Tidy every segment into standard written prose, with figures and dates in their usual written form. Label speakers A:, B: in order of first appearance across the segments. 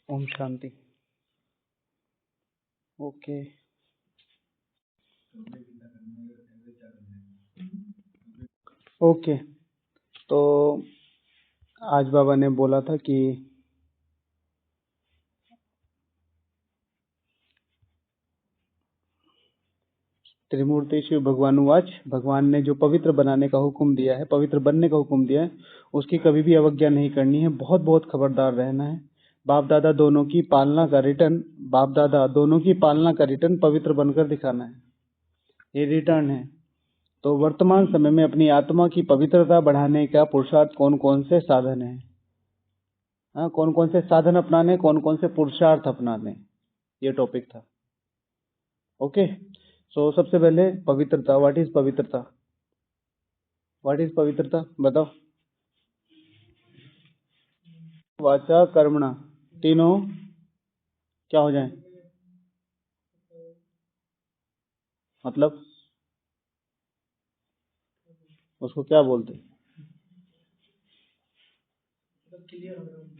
A: Om Shanti. Okay, okay. तो आज बाबा ने बोला था कि त्रिमूर्ति शिव भगवानुवाच, भगवान ने जो पवित्र बनाने का हुक्म दिया है, पवित्र बनने का हुक्म दिया है, उसकी कभी भी अवज्ञा नहीं करनी है। बहुत बहुत खबरदार रहना है। बाप दादा दोनों की पालना का रिटर्न, बाप दादा दोनों की पालना का रिटर्न पवित्र बनकर दिखाना है। ये रिटर्न है। तो वर्तमान समय में अपनी आत्मा की पवित्रता बढ़ाने का पुरुषार्थ कौन कौन से साधन है, हाँ, कौन कौन से साधन अपनाने, कौन कौन से पुरुषार्थ अपनाने, ये टॉपिक था। ओके। सो सबसे पहले पवित्रता। व्हाट इज पवित्रता? व्हाट इज पवित्रता बताओ। वाचा कर्मणा तीनों क्या हो जाए? मतलब उसको क्या बोलते?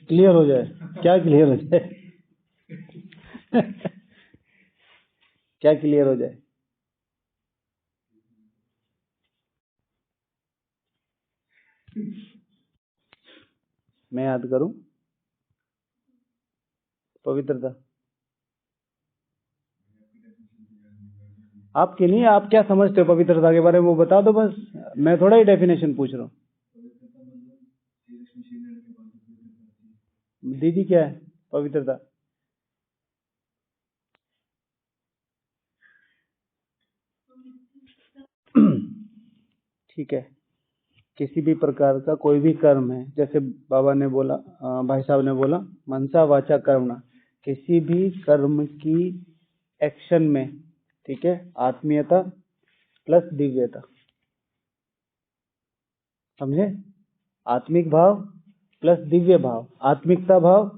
A: क्लियर हो जाए। क्या क्लियर हो जाए? क्या क्लियर हो जाए? मैं याद करूं। पवित्रता आपके नहीं, आप क्या समझते हो पवित्रता के बारे में वो बता दो बस। मैं थोड़ा ही डेफिनेशन पूछ रहा हूँ। दीदी क्या है पवित्रता? ठीक है, किसी भी प्रकार का कोई भी कर्म है, जैसे बाबा ने बोला, भाई साहब ने बोला, मनसा वाचा कर्मणा, किसी भी कर्म की एक्शन में, ठीक है, आत्मीयता प्लस दिव्यता। समझे? आत्मिक भाव प्लस दिव्य भाव। आत्मिकता भाव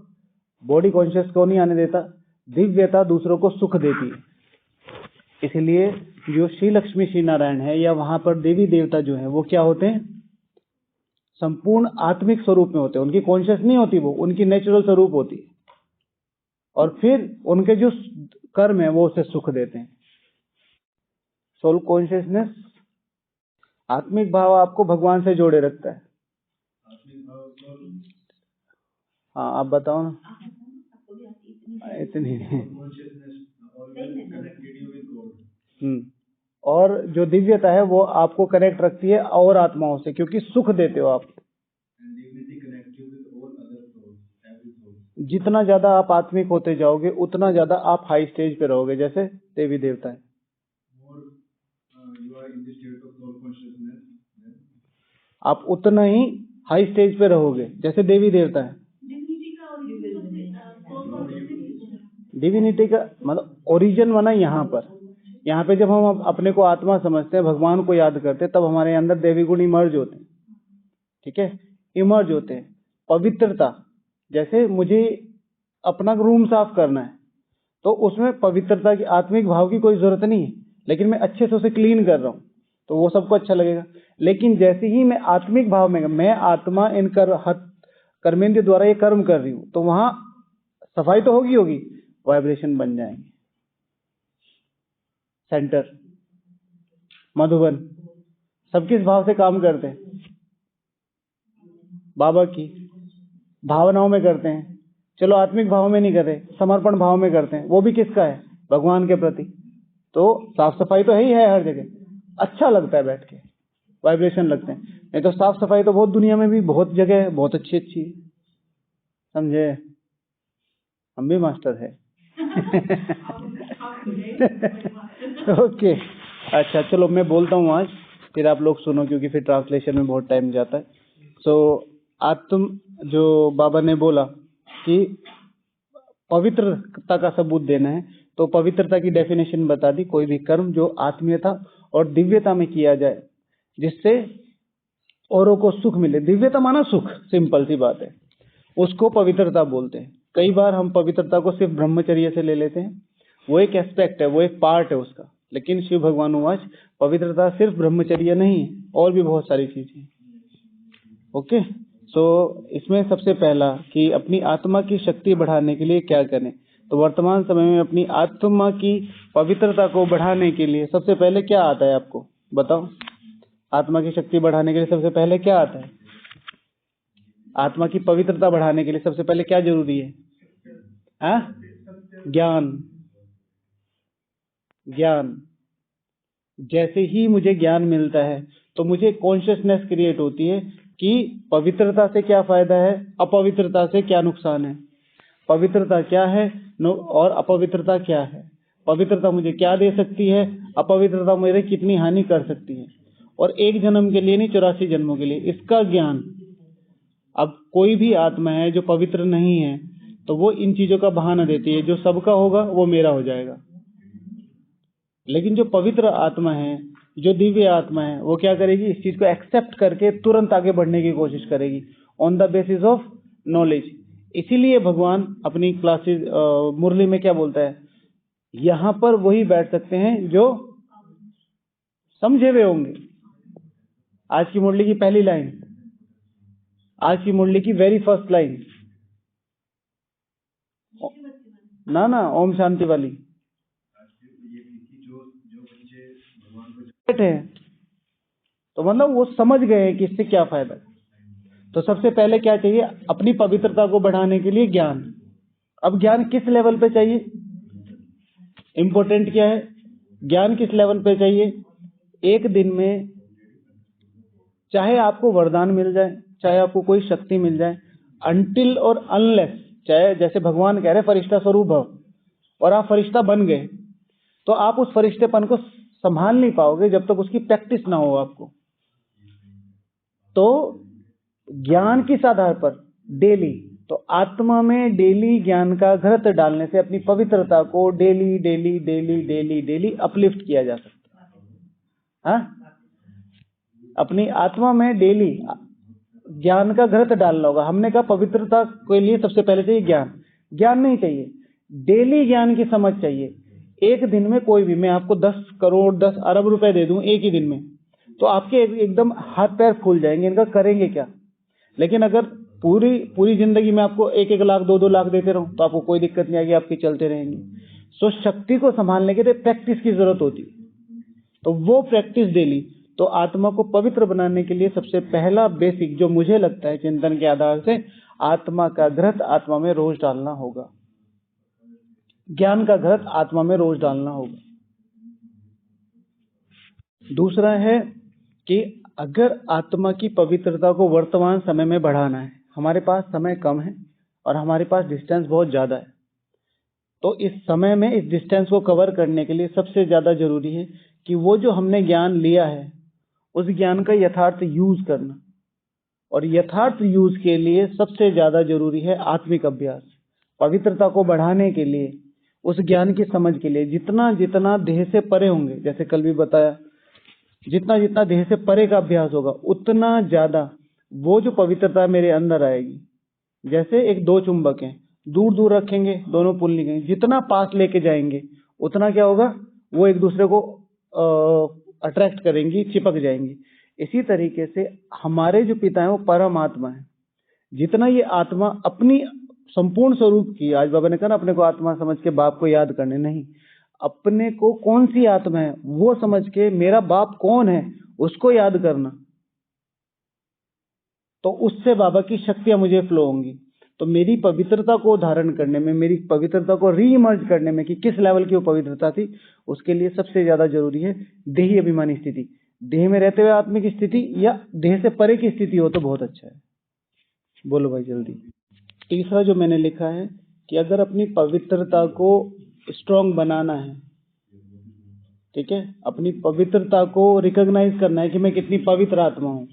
A: बॉडी कॉन्शियस को नहीं आने देता, दिव्यता दूसरों को सुख देती है। इसलिए जो श्री लक्ष्मी श्री नारायण है या वहां पर देवी देवता जो है वो क्या होते हैं? संपूर्ण आत्मिक स्वरूप में होते हैं। उनकी कॉन्शियस नहीं होती, वो उनकी नेचुरल स्वरूप होती है। और फिर उनके जो कर्म है वो उसे सुख देते हैं। सोल कॉन्शियसनेस, आत्मिक भाव आपको भगवान से जोड़े रखता है। हाँ, आप बताओ ना। इतनी और जो दिव्यता है वो आपको कनेक्ट रखती है और आत्माओं से, क्योंकि सुख देते हो आप। जितना ज्यादा आप आत्मिक होते जाओगे उतना ज्यादा आप हाई स्टेज पे रहोगे, जैसे देवी देवता है। आप उतना ही हाई स्टेज पे रहोगे जैसे देवी देवता है। डिविनिटी का मतलब ओरिजिन बना यहाँ पर। यहाँ पे जब हम अपने को आत्मा समझते हैं, भगवान को याद करते हैं, तब हमारे अंदर देवी गुण इमर्ज होते हैं। ठीक है, इमर्ज होते हैं। पवित्रता, जैसे मुझे अपना रूम साफ करना है तो उसमें पवित्रता की, आत्मिक भाव की कोई जरूरत नहीं है, लेकिन मैं अच्छे से उसे क्लीन कर रहा हूँ तो वो सबको अच्छा लगेगा। लेकिन जैसे ही मैं आत्मिक भाव में, मैं आत्मा इन कर्मेंद्र द्वारा ये कर्म कर रही हूँ, तो वहां सफाई तो होगी होगी, वाइब्रेशन बन जाएंगे। सेंटर, मधुबन, सब किस भाव से काम करते हैं? बाबा की भावनाओं में करते हैं। चलो आत्मिक भाव में नहीं कर रहे, समर्पण भाव में करते हैं, वो भी किसका है? भगवान के प्रति। तो साफ सफाई तो है हर जगह, अच्छा लगता है बैठ के, वाइब्रेशन लगते हैं। नहीं तो साफ सफाई तो बहुत दुनिया में भी बहुत जगह है, बहुत अच्छी अच्छी है। समझे? हम भी मास्टर है। ओके, अच्छा चलो मैं बोलता हूँ आज, फिर आप लोग सुनो, क्योंकि फिर ट्रांसलेशन में बहुत टाइम जाता है। सो आत्म जो बाबा ने बोला कि पवित्रता का सबूत देना है, तो पवित्रता की डेफिनेशन बता दी। कोई भी कर्म जो आत्मीयता और दिव्यता में किया जाए, जिससे औरों को सुख मिले। दिव्यता माना सुख, सिंपल सी बात है, उसको पवित्रता बोलते हैं। कई बार हम पवित्रता को सिर्फ ब्रह्मचर्य से ले लेते हैं, वो एक एस्पेक्ट है, वो एक पार्ट है उसका। लेकिन शिव भगवानुवाच, पवित्रता सिर्फ ब्रह्मचर्य नहीं है, और भी बहुत सारी चीजें। ओके, इसमें सबसे पहला कि अपनी आत्मा की शक्ति बढ़ाने के लिए क्या करें। तो वर्तमान समय में अपनी आत्मा की पवित्रता को बढ़ाने के लिए सबसे पहले क्या आता है आपको बताओ। आत्मा की शक्ति बढ़ाने के लिए सबसे पहले क्या आता है? आत्मा की पवित्रता बढ़ाने के लिए सबसे पहले क्या जरूरी है? ज्ञान। ज्ञान। जैसे ही मुझे ज्ञान मिलता है तो मुझे कॉन्शियसनेस क्रिएट होती है कि पवित्रता से क्या फायदा है, अपवित्रता से क्या नुकसान है, पवित्रता क्या है और अपवित्रता क्या है, पवित्रता मुझे क्या दे सकती है, अपवित्रता मेरे कितनी हानि कर सकती है, और एक जन्म के लिए नहीं 84 जन्मों के लिए, इसका ज्ञान। अब कोई भी आत्मा है जो पवित्र नहीं है तो वो इन चीजों का बहाना देती है, जो सबका होगा वो मेरा हो जाएगा। लेकिन जो पवित्र आत्मा है, जो दिव्य आत्मा है, वो क्या करेगी? इस चीज को एक्सेप्ट करके तुरंत आगे बढ़ने की कोशिश करेगी on the basis of knowledge. इसीलिए भगवान अपनी क्लासेस मुरली में क्या बोलता है? यहां पर वही बैठ सकते हैं जो समझे हुए होंगे। आज की मुरली की पहली लाइन, आज की मुरली की वेरी फर्स्ट लाइन ना ओम शांति वाली है। तो मतलब वो समझ गए हैं कि इससे क्या फायदा। तो सबसे पहले क्या चाहिए? अपनी पवित्रता को बढ़ाने के लिए ज्ञान। अब ज्ञान किस लेवल पे चाहिए? इंपॉर्टेंट क्या है? ज्ञान किस लेवल पे चाहिए? एक दिन में चाहे आपको वरदान मिल जाए, चाहे आपको कोई शक्ति मिल जाए, अनटिल और अनलेस, चाहे जैसे भगवान कह रहे फरिश्ता स्वरूप भव, और आप फरिश्ता बन गए, तो आप उस फरिश्तेपन को संभाल नहीं पाओगे जब तक उसकी प्रैक्टिस ना हो आपको। तो ज्ञान किस आधार पर? डेली। तो आत्मा में डेली ज्ञान का घृत डालने से अपनी पवित्रता को daily daily daily daily daily uplift किया जा सकता है। हाँ, अपनी आत्मा में डेली ज्ञान का घृत डालना होगा। हमने कहा पवित्रता के लिए सबसे पहले चाहिए ज्ञान। ज्ञान नहीं चाहिए, डेली ज्ञान की समझ चाहिए। एक दिन में कोई भी, मैं आपको 10 करोड़ 10 अरब रुपए दे दूं एक ही दिन में, तो आपके एकदम हाथ पैर फूल जाएंगे, इनका करेंगे क्या। लेकिन अगर पूरी जिंदगी में आपको 1-1 लाख 2-2 लाख देते रहूं तो आपको कोई दिक्कत नहीं आएगी, आपकी चलते रहेंगे। सो शक्ति को संभालने के लिए प्रैक्टिस की जरूरत होती है, तो वो प्रैक्टिस डेली। तो आत्मा को पवित्र बनाने के लिए सबसे पहला बेसिक जो मुझे लगता है चिंतन के आधार से, आत्मा का घृत आत्मा में रोज डालना होगा, ज्ञान का घृत आत्मा में रोज डालना होगा। दूसरा है कि अगर आत्मा की पवित्रता को वर्तमान समय में बढ़ाना है, हमारे पास समय कम है और हमारे पास डिस्टेंस बहुत ज्यादा है, तो इस समय में इस डिस्टेंस को कवर करने के लिए सबसे ज्यादा जरूरी है कि वो जो हमने ज्ञान लिया है उस ज्ञान का यथार्थ यूज करना। और यथार्थ यूज के लिए सबसे ज्यादा जरूरी है आत्मिक अभ्यास। पवित्रता को बढ़ाने के लिए, उस ज्ञान की समझ के लिए जितना जितना देह से परे होंगे, जैसे कल भी बताया, जितना जितना देह से परे का अभ्यास होगा उतना ज्यादा वो जो पवित्रता मेरे अंदर आएगी। जैसे एक दो चुंबक हैं, दूर दूर रखेंगे दोनों पुल नहीं गए, जितना पास लेके जाएंगे उतना क्या होगा, वो एक दूसरे को अट्रैक्ट करेंगी, चिपक जाएंगी। इसी तरीके से हमारे जो पिता हैं वो परम आत्मा है। जितना ये आत्मा अपनी संपूर्ण स्वरूप की, आज बाबा ने कहा ना अपने को आत्मा समझ के बाप को याद करने, नहीं, अपने को कौन सी आत्मा है वो समझ के मेरा बाप कौन है उसको याद करना, तो उससे बाबा की शक्तियां मुझे फ्लो होंगी। तो मेरी पवित्रता को धारण करने में, मेरी पवित्रता को रीइमर्ज करने में कि किस लेवल की वो पवित्रता थी, उसके लिए सबसे ज्यादा जरूरी है देही अभिमानी स्थिति। देह में रहते हुए आत्मिक स्थिति या देह से परे की स्थिति हो तो बहुत अच्छा है। बोलो भाई जल्दी। तीसरा जो मैंने लिखा है कि अगर अपनी पवित्रता को स्ट्रॉन्ग बनाना है, ठीक है, अपनी पवित्रता को रिकॉग्नाइज करना है कि मैं कितनी पवित्र आत्मा हूं,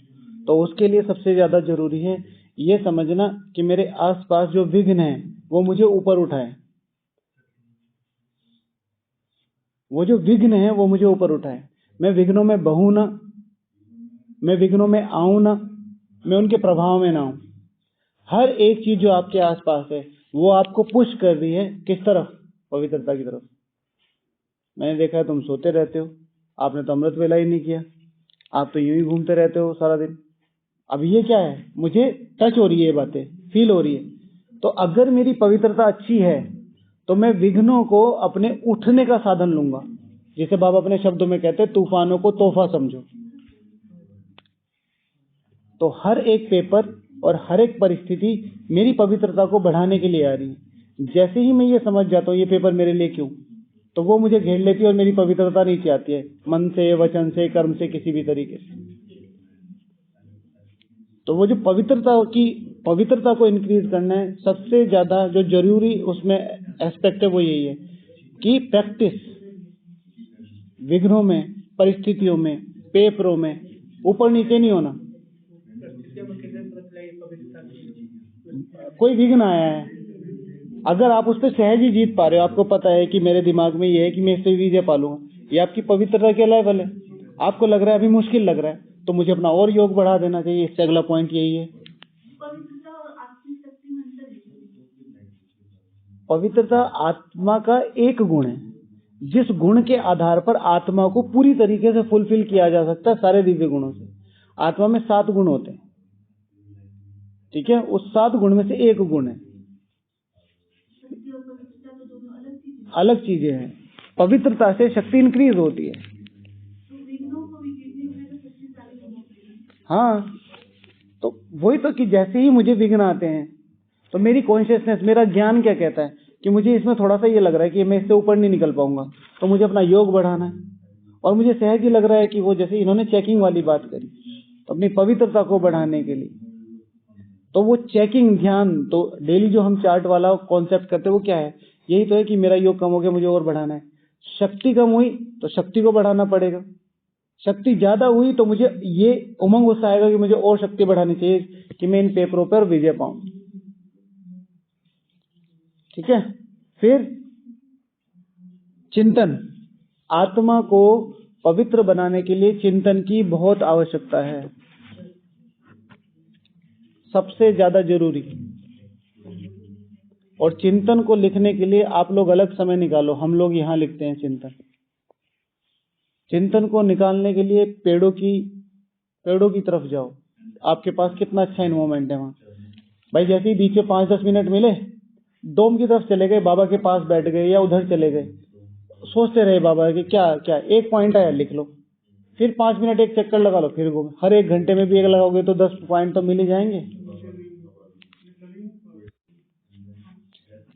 A: तो उसके लिए सबसे ज्यादा जरूरी है ये समझना कि मेरे आसपास जो विघ्न है वो मुझे ऊपर उठाए, वो जो विघ्न है वो मुझे ऊपर उठाए। मैं विघ्नों में बहूं ना, मैं विघ्नों में आऊं ना, मैं उनके प्रभाव में ना हूं। हर एक चीज जो आपके आसपास है वो आपको पुश कर रही है किस तरफ? पवित्रता की तरफ। मैंने देखा है तुम सोते रहते हो, आपने तो अमृत वेला ही नहीं किया, आप तो यूं ही घूमते रहते हो सारा दिन, अब ये क्या है, मुझे टच हो रही है, ये बातें फील हो रही है। तो अगर मेरी पवित्रता अच्छी है तो मैं विघ्नों को अपने उठने का साधन लूंगा। जिसे बाबा अपने शब्दों में कहते हैं, तूफानों को तोहफा समझो। तो हर एक पेपर और हर एक परिस्थिति मेरी पवित्रता को बढ़ाने के लिए आ रही है। जैसे ही मैं ये समझ जाता हूँ ये पेपर मेरे लिए क्यों, तो वो मुझे घेर लेती है और मेरी पवित्रता नीचे आती है, मन से, वचन से, कर्म से, किसी भी तरीके से। तो वो जो पवित्रता को इंक्रीज करना है, सबसे ज्यादा जो जरूरी उसमें एस्पेक्ट है वो यही है कि प्रैक्टिस, विघ्नों में, परिस्थितियों में, पेपरों में ऊपर नीचे नहीं होना। कोई विघ्न आया है, अगर आप उस पर सहज ही जीत पा रहे हो, आपको पता है कि मेरे दिमाग में ये है कि मैं इससे विजय पालूंगा, ये आपकी पवित्रता के लेवल है। आपको लग रहा है अभी मुश्किल लग रहा है, तो मुझे अपना और योग बढ़ा देना चाहिए। इससे अगला पॉइंट यही है, पवित्रता आत्मा का एक गुण है, जिस गुण के आधार पर आत्मा को पूरी तरीके से फुलफिल किया जा सकता है सारे दिव्य गुणों से। आत्मा में 7 गुण होते हैं, ठीक है, उस 7 गुण में से एक गुण है, अलग चीजें हैं। पवित्रता से शक्ति इंक्रीज होती है। हाँ, तो वही तो कि जैसे ही मुझे विघ्न आते हैं तो मेरी कॉन्शियसनेस, मेरा ज्ञान क्या कहता है कि मुझे इसमें थोड़ा सा ये लग रहा है कि मैं इससे ऊपर नहीं निकल पाऊंगा, तो मुझे अपना योग बढ़ाना है। और मुझे सहज ही लग रहा है कि वो जैसे इन्होंने चेकिंग वाली बात करी, तो अपनी पवित्रता को बढ़ाने के लिए, तो वो चेकिंग ध्यान, तो डेली जो हम चार्ट वाला कॉन्सेप्ट करते हैं वो क्या है, यही तो है कि मेरा योग कम हो गया, मुझे और बढ़ाना है। शक्ति कम हुई तो शक्ति को बढ़ाना पड़ेगा, शक्ति ज्यादा हुई तो मुझे ये उमंग उत्साह आएगा कि मुझे और शक्ति बढ़ानी चाहिए कि मैं इन पेपरों पर विजय पाऊं। ठीक है, फिर चिंतन, आत्मा को पवित्र बनाने के लिए चिंतन की बहुत आवश्यकता है, सबसे ज्यादा जरूरी। और चिंतन को लिखने के लिए आप लोग अलग समय निकालो, हम लोग यहाँ लिखते हैं चिंतन। चिंतन को निकालने के लिए पेड़ों की तरफ जाओ, आपके पास कितना अच्छा एनवायरमेंट है वहां। भाई जैसे ही बीच में 5-10 मिनट मिले, डोम की तरफ चले गए, बाबा के पास बैठ गए या उधर चले गए, सोचते रहे बाबा कि क्या क्या एक पॉइंट आया लिख लो, फिर 5 मिनट एक चक्कर लगा लो, फिर घूमे। हर एक घंटे में भी एक लगाओगे तो 10 पॉइंट तो मिल ही जाएंगे।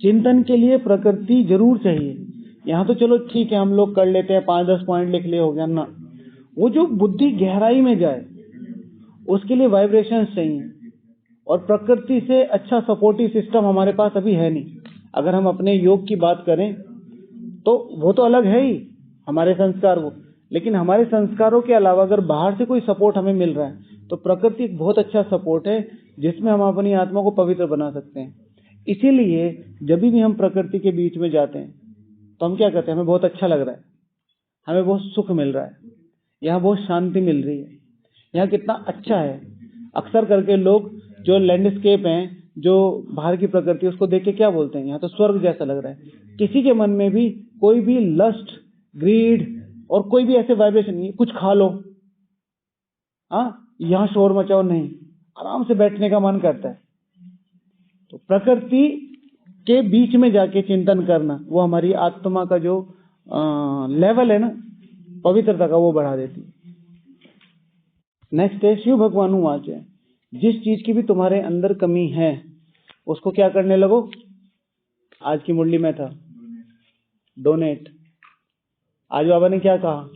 A: चिंतन के लिए प्रकृति जरूर चाहिए। यहाँ तो चलो ठीक है, हम लोग कर लेते हैं, 5-10 पॉइंट लिख लिए, हो गया ना। वो जो बुद्धि गहराई में जाए उसके लिए वाइब्रेशंस चाहिए, और प्रकृति से अच्छा सपोर्टिव सिस्टम हमारे पास अभी है नहीं। अगर हम अपने योग की बात करें तो वो तो अलग है ही, हमारे संस्कार वो, लेकिन हमारे संस्कारों के अलावा अगर बाहर से कोई सपोर्ट हमें मिल रहा है तो प्रकृति एक बहुत अच्छा सपोर्ट है जिसमें हम अपनी आत्मा को पवित्र बना सकते हैं। इसीलिए जब भी हम प्रकृति के बीच में जाते हैं तो हम क्या कहते हैं, हमें बहुत अच्छा लग रहा है, हमें बहुत सुख मिल रहा है, यहाँ बहुत शांति मिल रही है, यहाँ कितना अच्छा है। अक्सर करके लोग जो लैंडस्केप हैं, जो बाहर की प्रकृति, उसको देख के क्या बोलते हैं, यहाँ तो स्वर्ग जैसा लग रहा है। किसी के मन में भी कोई भी लस्ट, ग्रीड और कोई भी ऐसे वाइब्रेशन नहीं, कुछ खा लो, यहाँ शोर मचाओ नहीं, आराम से बैठने का मन करता है। तो प्रकृति के बीच में जाके चिंतन करना, वो हमारी आत्मा का जो लेवल है ना पवित्रता का, वो बढ़ा देती है। नेक्स्ट है शिव भगवान वाच है, जिस चीज की भी तुम्हारे अंदर कमी है उसको क्या करने लगो। आज की मुरली में था डोनेट। आज बाबा ने क्या कहा,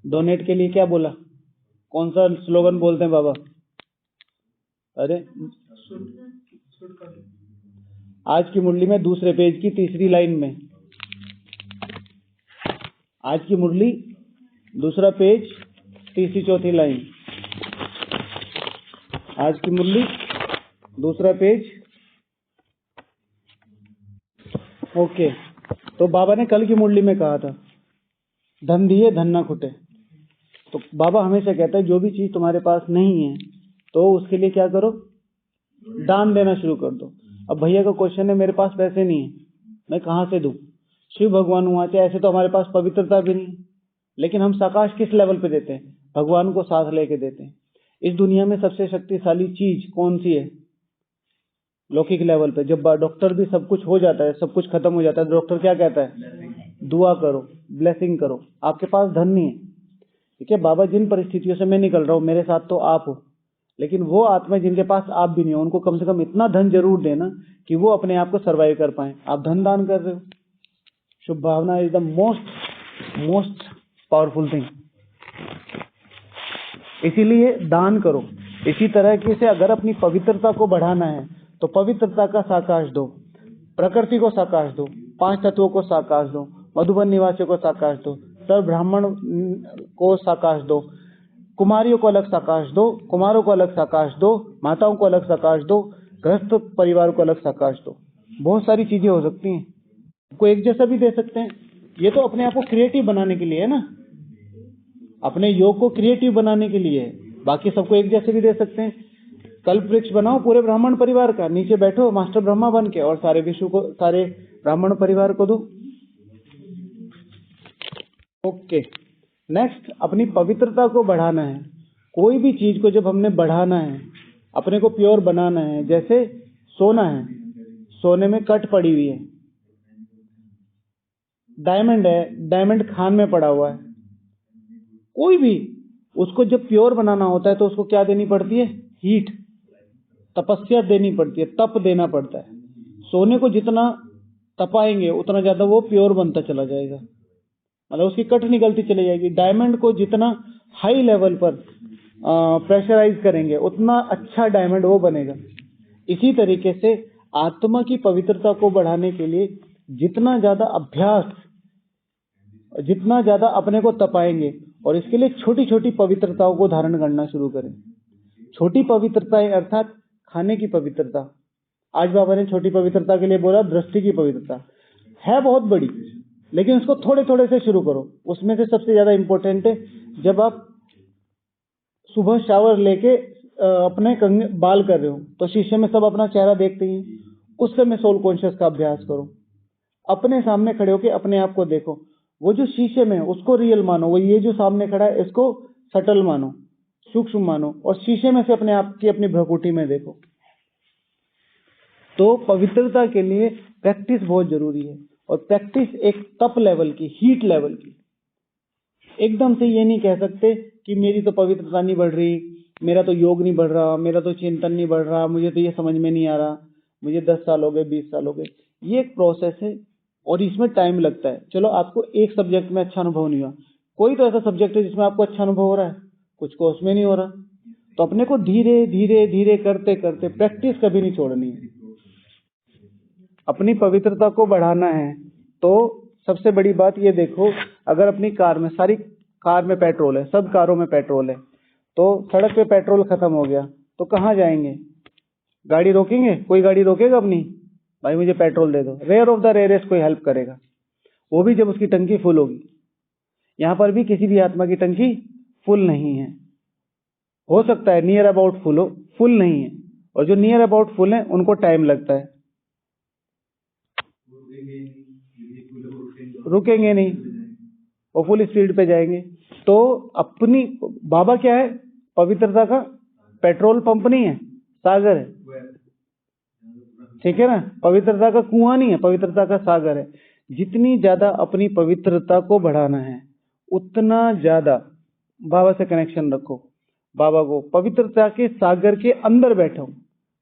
A: डोनेट के लिए क्या बोला, कौन सा स्लोगन बोलते हैं बाबा? अरे आज की मुरली में दूसरे पेज की तीसरी लाइन में, आज की मुरली दूसरा पेज तीसरी चौथी लाइन, आज की मुरली दूसरा पेज। ओके, तो बाबा ने कल की मुरली में कहा था धन दिए धन ना खुटे। तो बाबा हमेशा कहता है जो भी चीज तुम्हारे पास नहीं है तो उसके लिए क्या करो, दान देना शुरू कर दो। अब भैया का क्वेश्चन है मेरे पास पैसे नहीं है, मैं कहाँ से दूं? शिव भगवान हुआ चाहे, ऐसे तो हमारे पास पवित्रता भी नहीं, लेकिन हम साकाश किस लेवल पे देते हैं, भगवान को साथ लेके देते हैं। इस दुनिया में सबसे शक्तिशाली चीज कौन सी है? लौकिक लेवल पे जब डॉक्टर भी सब कुछ हो जाता है, सब कुछ खत्म हो जाता है, डॉक्टर क्या कहता है? दुआ करो, ब्लेसिंग करो। आपके पास धन नहीं है, ठीक है बाबा, जिन परिस्थितियों से मैं निकल रहा हूँ मेरे साथ तो आप हो, लेकिन वो आत्मा जिनके पास आप भी नहीं हो, उनको कम से कम इतना धन जरूर देना कि वो अपने आप को सर्वाइव कर पाए। आप धन दान कर रहे हो। शुभ भावना is the most powerful thing, इसीलिए दान करो। इसी तरह की से अगर अपनी पवित्रता को बढ़ाना है तो पवित्रता का साकाश दो, प्रकृति को साकाश दो, 5 तत्वों को साकाश दो, मधुबन निवासियों को साकाश दो, सर्व ब्राह्मण को साकाश दो, कुमारियों को अलग साकाश दो, कुमारों को अलग साकाश दो, माताओं को अलग साकाश दो, गृहस्थ परिवार को अलग साकाश दो। बहुत सारी चीजें हो सकती हैं, कोई एक जैसा भी दे सकते हैं। ये तो अपने आप को क्रिएटिव बनाने के लिए है ना, अपने योग को क्रिएटिव बनाने के लिए है। बाकी सबको एक जैसे भी दे सकते हैं। कल्प वृक्ष बनाओ पूरे ब्राह्मण परिवार का, नीचे बैठो मास्टर ब्रह्मा बन के और सारे विश्व को, सारे ब्राह्मण परिवार को दो। ओके, नेक्स्ट अपनी पवित्रता को बढ़ाना है। कोई भी चीज को जब हमने बढ़ाना है, अपने को प्योर बनाना है, जैसे सोना है, सोने में कट पड़ी हुई है, डायमंड है, डायमंड खान में पड़ा हुआ है, कोई भी उसको जब प्योर बनाना होता है तो उसको क्या देनी पड़ती है? हीट, तपस्या देनी पड़ती है, तप देना पड़ता है। सोने को जितना तपाएंगे उतना ज्यादा वो प्योर बनता चला जाएगा, मतलब उसकी कट निकलती चली जाएगी। डायमंड को जितना हाई लेवल पर प्रेशराइज करेंगे उतना अच्छा डायमंड वो बनेगा। इसी तरीके से आत्मा की पवित्रता को बढ़ाने के लिए जितना ज्यादा अभ्यास, जितना ज्यादा अपने को तपाएंगे, और इसके लिए छोटी छोटी पवित्रताओं को धारण करना शुरू करें। छोटी पवित्रताएं अर्थात खाने की पवित्रता। आज बाबा ने छोटी पवित्रता के लिए बोला दृष्टि की पवित्रता है बहुत बड़ी, लेकिन उसको थोड़े थोड़े से शुरू करो। उसमें से सबसे ज्यादा इंपॉर्टेंट है जब आप सुबह शावर लेके अपने कंघे बाल कर रहे हो तो शीशे में सब अपना चेहरा देखते ही, उस समय सोल कॉन्शियस का अभ्यास करो। अपने सामने खड़े होके अपने आप को देखो, वो जो शीशे में है उसको रियल मानो, वो ये जो सामने खड़ा है इसको सटल मानो, सूक्ष्म मानो, और शीशे में से अपने आप की अपनी भ्रकुटी में देखो। तो पवित्रता के लिए प्रैक्टिस बहुत जरूरी है, और प्रैक्टिस एक तप लेवल की, हीट लेवल की। एकदम से ये नहीं कह सकते कि मेरी तो पवित्रता नहीं बढ़ रही, मेरा तो योग नहीं बढ़ रहा, मेरा तो चिंतन नहीं बढ़ रहा, मुझे तो ये समझ में नहीं आ रहा, मुझे 10 साल हो गए, 20 साल हो गए। ये एक प्रोसेस है और इसमें टाइम लगता है। चलो आपको एक सब्जेक्ट में अच्छा अनुभव नहीं हुआ, कोई तो ऐसा सब्जेक्ट है जिसमें आपको अच्छा अनुभव हो रहा है, कुछ को उसमें नहीं हो रहा। तो अपने को धीरे धीरे धीरे करते करते प्रैक्टिस कभी नहीं छोड़नी है। अपनी पवित्रता को बढ़ाना है तो सबसे बड़ी बात ये देखो, अगर अपनी कार में, सारी कार में पेट्रोल है, सब कारों में पेट्रोल है, तो सड़क पे पेट्रोल खत्म हो गया तो कहाँ जाएंगे? गाड़ी रोकेंगे? कोई गाड़ी रोकेगा अपनी? भाई मुझे पेट्रोल दे दो। रेयर ऑफ द रेयरेस्ट कोई हेल्प करेगा, वो भी जब उसकी टंकी फुल होगी। यहाँ पर भी किसी भी आत्मा की टंकी फुल नहीं है, हो सकता है नियर अबाउट फुल हो, फुल नहीं है। और जो नियर अबाउट फुल है उनको टाइम लगता है, रुकेंगे नहीं, वो फुल स्पीड पे जाएंगे। तो अपनी, बाबा क्या है? पवित्रता का पेट्रोल पंप नहीं है, सागर है, ठीक है ना? पवित्रता का कुआं नहीं है, पवित्रता का सागर है। जितनी ज्यादा अपनी पवित्रता को बढ़ाना है उतना ज्यादा बाबा से कनेक्शन रखो। बाबा को पवित्रता के सागर के अंदर बैठा हूं,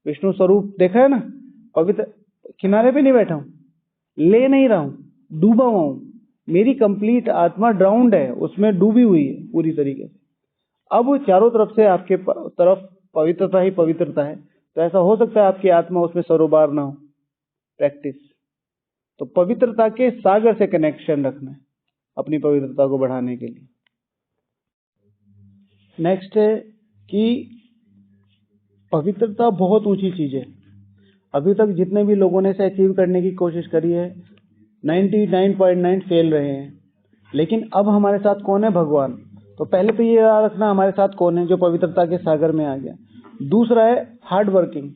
A: विष्णु स्वरूप देखा है ना, पवित्र किनारे पे नहीं बैठा हूं, ले नहीं रहा हूं, डूबा हुआ हूं। मेरी कंप्लीट आत्मा ड्राउंड है, उसमें डूबी हुई है पूरी तरीके से। अब चारों तरफ से आपके तरफ पवित्रता ही पवित्रता है, तो ऐसा हो सकता है आपकी आत्मा उसमें सरोबार ना हो। प्रैक्टिस तो पवित्रता के सागर से कनेक्शन रखना है अपनी पवित्रता को बढ़ाने के लिए। नेक्स्ट है कि पवित्रता बहुत ऊंची चीज है। अभी तक जितने भी लोगों ने इसे अचीव करने की कोशिश करी है 99.9 फेल रहे हैं। लेकिन अब हमारे साथ कौन है? भगवान। तो पहले तो ये याद रखना हमारे साथ कौन है जो पवित्रता के सागर में आ गया। दूसरा है हार्ड वर्किंग।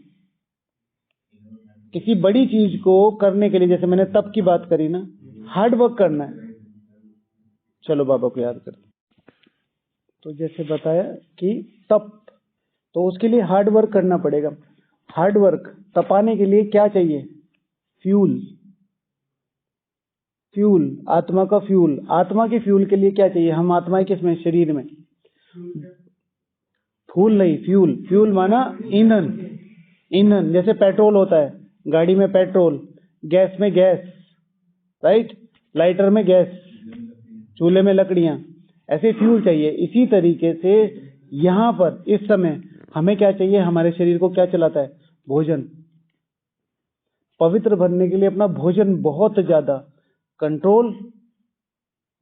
A: किसी बड़ी चीज को करने के लिए, जैसे मैंने तप की बात करी ना, हार्ड वर्क करना है। चलो बाबा को याद करते। तो जैसे बताया कि तप, तो उसके लिए हार्ड वर्क करना पड़ेगा। हार्ड वर्क तपाने के लिए क्या चाहिए? फ्यूल। फ्यूल, आत्मा का फ्यूल। आत्मा के फ्यूल के लिए क्या चाहिए? हम आत्मा है किसमें? शरीर में। फूल नहीं, फ्यूल। फ्यूल माना ईंधन। ईंधन जैसे पेट्रोल होता है, गाड़ी में पेट्रोल, गैस में गैस, राइट, लाइटर में गैस, चूल्हे में लकड़ियां, ऐसे फ्यूल चाहिए। इसी तरीके से यहाँ पर इस समय हमें क्या चाहिए? हमारे शरीर को क्या चलाता है? भोजन। पवित्र बनने के लिए अपना भोजन बहुत ज्यादा कंट्रोल,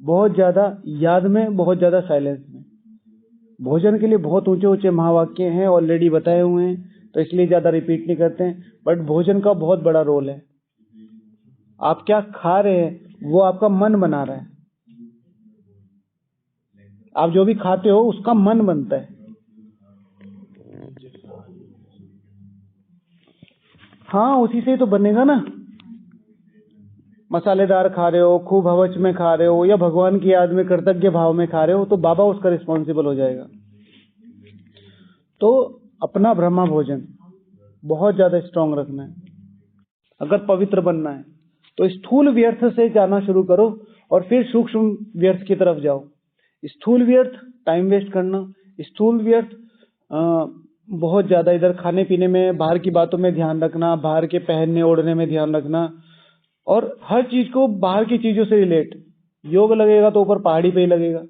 A: बहुत ज्यादा याद में, बहुत ज्यादा साइलेंस में। भोजन के लिए बहुत ऊंचे ऊंचे महावाक्य हैं, ऑलरेडी बताए हुए हैं, तो इसलिए ज्यादा रिपीट नहीं करते हैं। बट भोजन का बहुत बड़ा रोल है। आप क्या खा रहे हैं वो आपका मन बना रहा है। आप जो भी खाते हो उसका मन बनता है। हाँ, उसी से तो बनेगा ना। मसालेदार खा रहे हो, खूब हवच में खा रहे हो, या भगवान की याद में कृतज्ञ भाव में खा रहे हो, तो बाबा उसका रिस्पॉन्सिबल हो जाएगा। तो अपना ब्रह्मा भोजन बहुत ज्यादा स्ट्रांग रखना है अगर पवित्र बनना है। तो स्थूल व्यर्थ से जाना शुरू करो और फिर सूक्ष्म व्यर्थ की तरफ जाओ। स्थूल व्यर्थ टाइम वेस्ट करना, स्थूल व्यर्थ बहुत ज्यादा इधर खाने पीने में, बाहर की बातों में ध्यान रखना, बाहर के पहनने ओढ़ने में ध्यान रखना, और हर चीज को बाहर की चीजों से रिलेट। योग लगेगा तो ऊपर पहाड़ी पे ही लगेगा,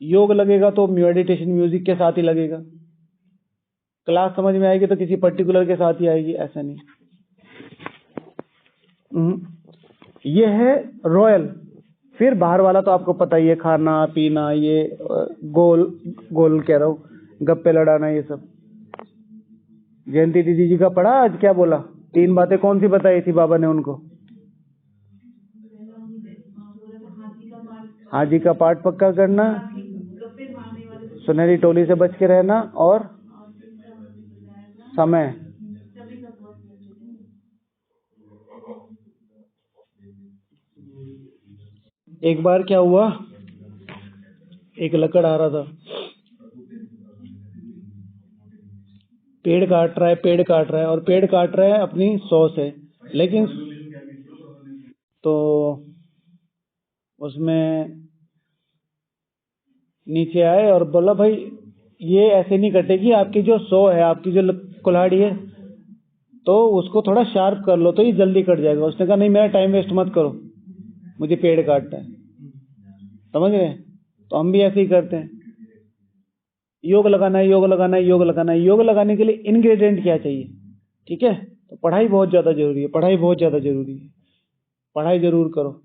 A: योग लगेगा तो मेडिटेशन म्यूजिक के साथ ही लगेगा, क्लास समझ में आएगी तो किसी पर्टिकुलर के साथ ही आएगी, ऐसा नहीं। ये है रॉयल। फिर बाहर वाला तो आपको पता ही है, खाना पीना, ये गोल गोल कह रहा हूँ, गप्पे लड़ाना, ये सब। जयंती दीदी जी का पढ़ा आज? क्या बोला? 3 बातें कौन सी बताई थी बाबा ने उनको? हाजी का पाठ पक्का करना, सुनहरी टोली से बच के रहना, और समय। एक बार क्या हुआ, एक लकड़ आ रहा था, पेड़ काट रहा है, पेड़ काट रहा है, और पेड़ काट रहा है अपनी 100 से, लेकिन तो उसमें नीचे आए और बोला, भाई ये ऐसे नहीं कटेगी, आपकी जो 100 है, आपकी जो कुल्हाड़ी है, तो उसको थोड़ा शार्प कर लो तो ये जल्दी कट जाएगा। उसने कहा, नहीं, मेरा टाइम वेस्ट मत करो, मुझे पेड़ काटना है। समझ रहे हैं? तो हम भी ऐसे ही करते हैं। योग लगाना है, योग लगाना है, योग लगाना है। योग लगाने के लिए इंग्रेडिएंट क्या चाहिए? ठीक है, तो पढ़ाई बहुत ज्यादा जरूरी है, पढ़ाई बहुत ज्यादा जरूरी है। पढ़ाई जरूर करो।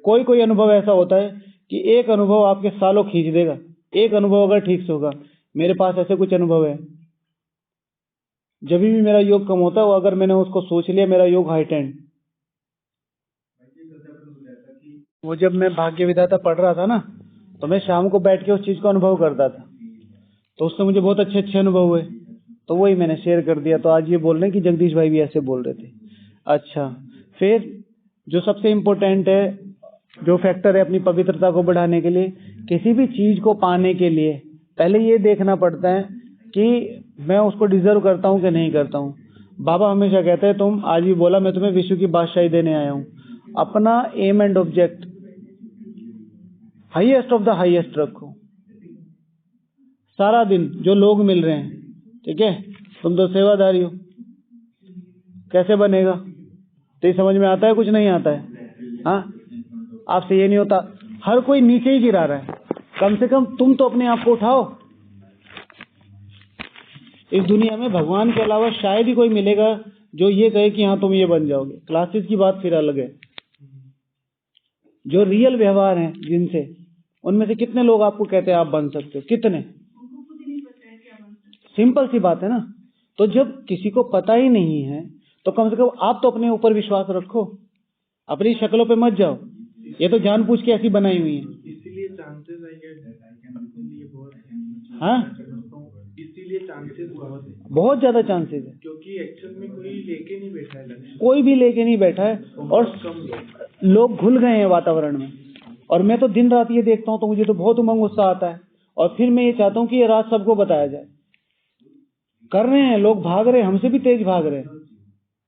A: कोई कोई अनुभव ऐसा होता है कि एक अनुभव आपके सालों खींच देगा, एक अनुभव अगर ठीक से होगा। मेरे पास ऐसे कुछ अनुभव है। जब भी मेरा योग कम होता है, वो अगर मैंने उसको सोच लिया मेरा योग हाइटेंड। वो जब मैं भाग्य विधाता पढ़ रहा था ना, तो मैं शाम को बैठ के उस चीज को अनुभव करता था, तो उससे मुझे बहुत अच्छे अच्छे अनुभव हुए, तो वही मैंने शेयर कर दिया। तो आज ये बोल रहे हैं कि जगदीश भाई भी ऐसे बोल रहे थे। अच्छा, फिर जो सबसे इम्पोर्टेंट है, जो फैक्टर है अपनी पवित्रता को बढ़ाने के लिए, किसी भी चीज को पाने के लिए पहले ये देखना पड़ता है कि मैं उसको डिजर्व करता हूँ कि नहीं करता हूँ। बाबा हमेशा कहते हैं, तुम आज भी बोला, मैं तुम्हें विश्व की बादशाही देने आया हूँ। अपना aim and object highest of the highest रखो। सारा दिन जो लोग मिल रहे हैं, ठीक है, तुम तो सेवादारी हो, कैसे बनेगा? तो समझ में आता है? कुछ नहीं आता है। हाँ, आपसे ये नहीं होता। हर कोई नीचे ही गिरा रहा है, कम से कम तुम तो अपने आप को उठाओ। इस दुनिया में भगवान के अलावा शायद ही कोई मिलेगा जो ये कहे कि हाँ तुम ये बन जाओगे। क्लासेस की बात फिर अलग है। जो रियल व्यवहार हैं जिनसे, उनमें से कितने लोग आपको कहते हैं आप बन सकते हो? कितने? सिंपल सी बात है ना। तो जब किसी को पता ही नहीं है, तो कम से कम आप तो अपने ऊपर विश्वास रखो, अपनी शक्लों पे मत जाओ। ये तो जानबूझ के ऐसी बनाई हुई है।
B: इसीलिए चांसेस
A: हाँ,
B: इसीलिए चांसेस
A: बहुत ज्यादा चांसेस है,
B: क्योंकि एक्चुअल में कोई लेके नहीं बैठा है लक्ष्य,
A: कोई भी लेके नहीं बैठा है, और लोग घुल गए हैं वातावरण में। और मैं तो दिन रात ये देखता हूँ, तो मुझे तो बहुत उमंग गुस्सा आता है, और फिर मैं ये चाहता हूँ कि ये रात सबको बताया जाए। कर रहे हैं, लोग भाग रहे हैं, हमसे भी तेज भाग रहे हैं,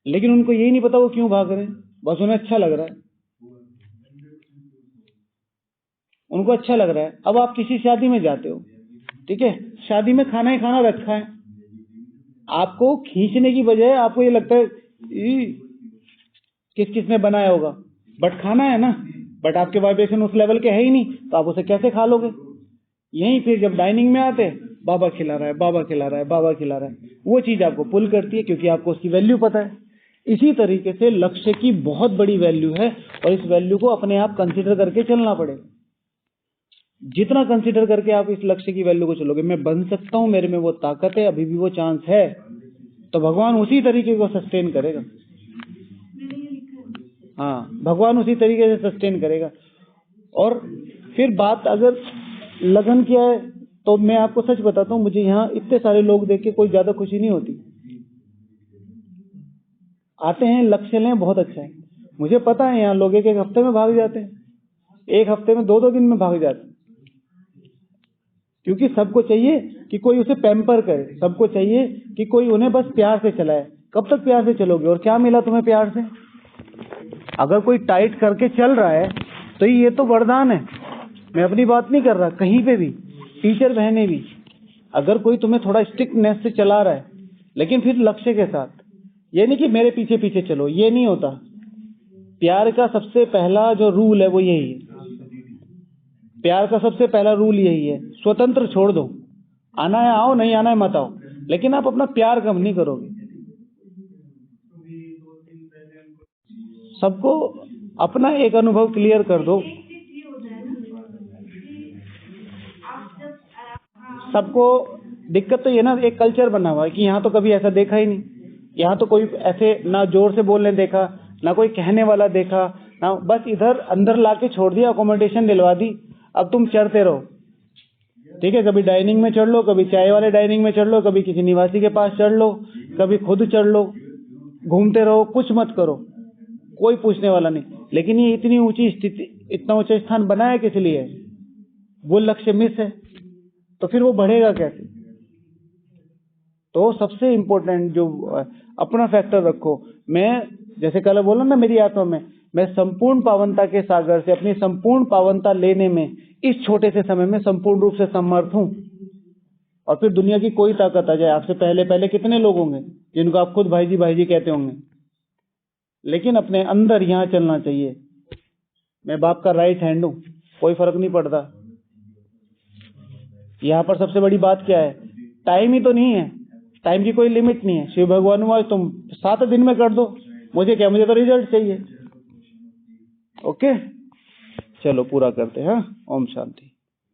A: लेकिन उनको यही नहीं पता वो क्यों भाग रहे हैं, बस उन्हें अच्छा लग रहा है, उनको अच्छा लग रहा है। अब आप किसी शादी में जाते हो, ठीक है, शादी में खाना ही खाना रखा है, आपको खींचने की बजाय आपको ये लगता है किस किसने बनाया होगा, बट खाना है ना, बट आपके वाइब्रेशन उस लेवल के है ही नहीं, तो आप उसे कैसे खा लोगे। यहीं फिर जब डाइनिंग में आते, बाबा खिला रहा है, बाबा खिला रहा है, बाबा खिला रहा है, वो चीज आपको पुल करती है, क्योंकि आपको उसकी वैल्यू पता है। इसी तरीके से लक्ष्य की बहुत बड़ी वैल्यू है, और इस वैल्यू को अपने आप कंसिडर करके चलना पड़ेगा। जितना कंसिडर करके आप इस लक्ष्य की वैल्यू को चलोगे, मैं बन सकता हूं, मेरे में वो ताकत है, अभी भी वो चांस है, तो भगवान उसी तरीके को सस्टेन करेगा। हाँ, भगवान उसी तरीके से सस्टेन करेगा। और फिर बात अगर लगन की है, तो मैं आपको सच बताता हूँ, मुझे यहाँ इतने सारे लोग देख के कोई ज्यादा खुशी नहीं होती। आते हैं, लक्ष्य लें, बहुत अच्छा है, मुझे पता है यहाँ लोग एक हफ्ते में भाग जाते हैं, एक हफ्ते में 2-2 दिन में भाग जाते हैं, क्योंकि सबको चाहिए कि कोई उसे पैम्पर करे, सबको चाहिए कि कोई उन्हें बस प्यार से चलाए। कब तक प्यार से चलोगे, और क्या मिला तुम्हें प्यार से? अगर कोई टाइट करके चल रहा है तो ये तो वरदान है। मैं अपनी बात नहीं कर रहा, कहीं पे भी टीचर बहने भी, अगर कोई तुम्हें थोड़ा स्ट्रिक्टनेस से चला रहा है, लेकिन फिर लक्ष्य के साथ, ये नहीं कि मेरे पीछे पीछे चलो, ये नहीं होता। प्यार का सबसे पहला जो रूल है वो यही है, प्यार का सबसे पहला रूल यही है, स्वतंत्र छोड़ दो, आना है आओ, नहीं आना है मत आओ, लेकिन आप अपना प्यार कम नहीं करोगे। सबको अपना एक अनुभव क्लियर कर दो, सबको दिक्कत तो ये ना, एक कल्चर बना हुआ है कि यहाँ तो कभी ऐसा देखा ही नहीं, यहाँ तो कोई ऐसे ना जोर से बोलने देखा, ना कोई कहने वाला देखा, ना, बस इधर अंदर लाके छोड़ दिया, अकोमोडेशन दिलवा दी, अब तुम चढ़ते रहो, ठीक है, कभी डाइनिंग में चढ़ लो, कभी चाय वाले डाइनिंग में चढ़ लो, कभी किसी निवासी के पास चढ़ लो, कभी खुद चढ़ लो, घूमते रहो, कुछ मत करो, कोई पूछने वाला नहीं। लेकिन ये इतनी ऊंची स्थिति, इतना ऊंचा स्थान बनाया किस लिए है? वो लक्ष्य मिस है, तो फिर वो बढ़ेगा कैसे? तो सबसे इंपॉर्टेंट जो अपना फैक्टर रखो। मैं जैसे कल बोला ना, मेरी आत्मा में, मैं संपूर्ण पावनता के सागर से अपनी संपूर्ण पावनता लेने में इस छोटे से समय में संपूर्ण रूप से समर्थ हूं। और फिर दुनिया की कोई ताकत आ जाए, आपसे पहले पहले कितने लोग होंगे जिनको आप खुद भाई जी कहते होंगे, लेकिन अपने अंदर यहाँ चलना चाहिए, मैं बाप का राइट हैंड हूं, कोई फर्क नहीं पड़ता। यहाँ पर सबसे बड़ी बात क्या है? टाइम ही तो नहीं है, टाइम की कोई लिमिट नहीं है। शिव भगवान हुआ तुम 7 दिन में कर दो, मुझे क्या, मुझे तो रिजल्ट चाहिए। ओके, चलो पूरा करते हैं। ओम शांति।